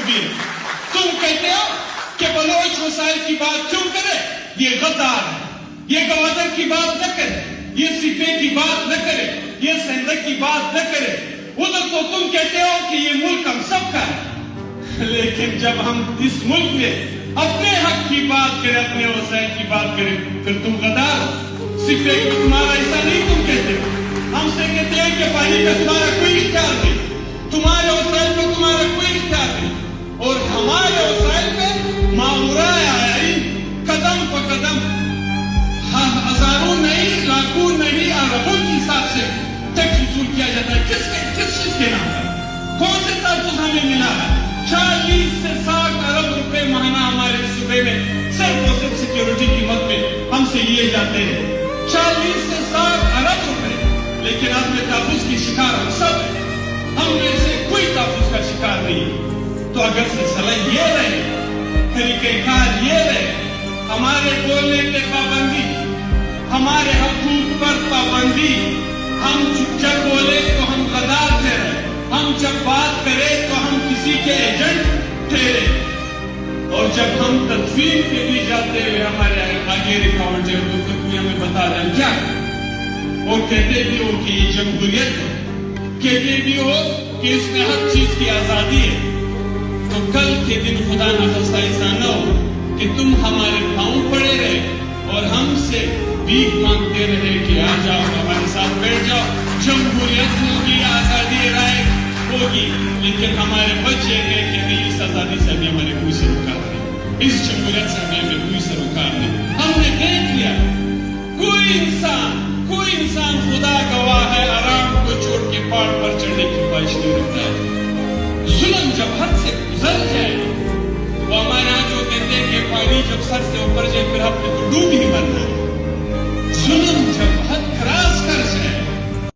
بھی ہے. تم کہتے ہو کہ بلوچ مسائل کی بات کیوں کرے؟ یہ غدار ہے. یہ گوادر کی بات نہ کرے, یہ سپے کی بات نہ کرے, یہ سندھ کی بات نہ کرے. ادھر تو تم کہتے ہو کہ یہ ملک ہم سب کا ہے, لیکن جب ہم اس ملک میں اپنے حق کی بات کریں, اپنے وسائل کی بات کریں, پھر تم غدار. سپے کو تمہارا ایسا نہیں تم کہتے. ہم سے کہتے ہیں کہ پانی پہ تمہارا کوئی اختیار نہیں, تمہارے وسائل پہ تمہارا کوئی اختیار نہیں, اور ہمارے وسائل پہ مامورائے آئین قدم پہ قدم ہزاروں نہیں, لاکھوں نہیں, اربوں کے حساب سے ٹیکس وصول کیا جاتا ہے. کس چیز کے نام پر؟ کون سے تحفظ ہمیں ملا ہے؟ 40 سے 60 ارب روپے مہینہ ہمارے صوبے میں صرف اور صرف سیکیورٹی کی مد میں ہم سے لیے جاتے ہیں. 40 سے 60 ارب روپے. لیکن آپ میں تحفظ کی شکار ہم سب ہیں, ہم میں سے کوئی تحفظ کا شکار نہیں. تو اگر سلسلہ یہ رہے, طریقہ کار یہ رہے, ہمارے بولنے پہ پابندی, ہمارے حقوق پر پابندی, ہم جب بولے تو ہم غدار ٹھہرے, ہم جب بات کرے تو ہم کسی کے ایجنٹ ٹھہرے, اور جب ہم تدفین کے بھی جاتے ہوئے ہمارے آگے رکاوٹ ہے تو تم ہمیں بتا دیں کیا, اور کہتے بھی ہو کہ یہ جمہوریت ہے, کہتے بھی ہو کہ اس میں ہر چیز کی آزادی ہے, تو کل کے دن خدا نخواستہ ایسا نہ ہو کہ تم ہمارے پاؤں پڑے رہے اور ہم سے بھیک مانگتے رہے کہ آ جاؤ ہمارے ساتھ بیٹھ جاؤ, جمہوریت ہوگی, آزادی رائے ہوگی, لیکن ہمارے بچے گئے کہ نہیں, اس آزادی سے ہمیں ہمارے کوئی سروکار نہیں, اس جمہوریت سے ہمیں کوئی سروکار نہیں. ہم نے دیکھ لیا کوئی انسان خدا گواہ ہے آرام کو چھوڑ کے پہاڑ پر چڑھنے کی خواہش نہیں رکھتا ہے. ظلم جب حد سے گزر جائے, وہ ہمارے یہاں جو کہتے ہیں کہ پانی جب سر سے اوپر جائے پھر ہم نے تو ڈوب ہی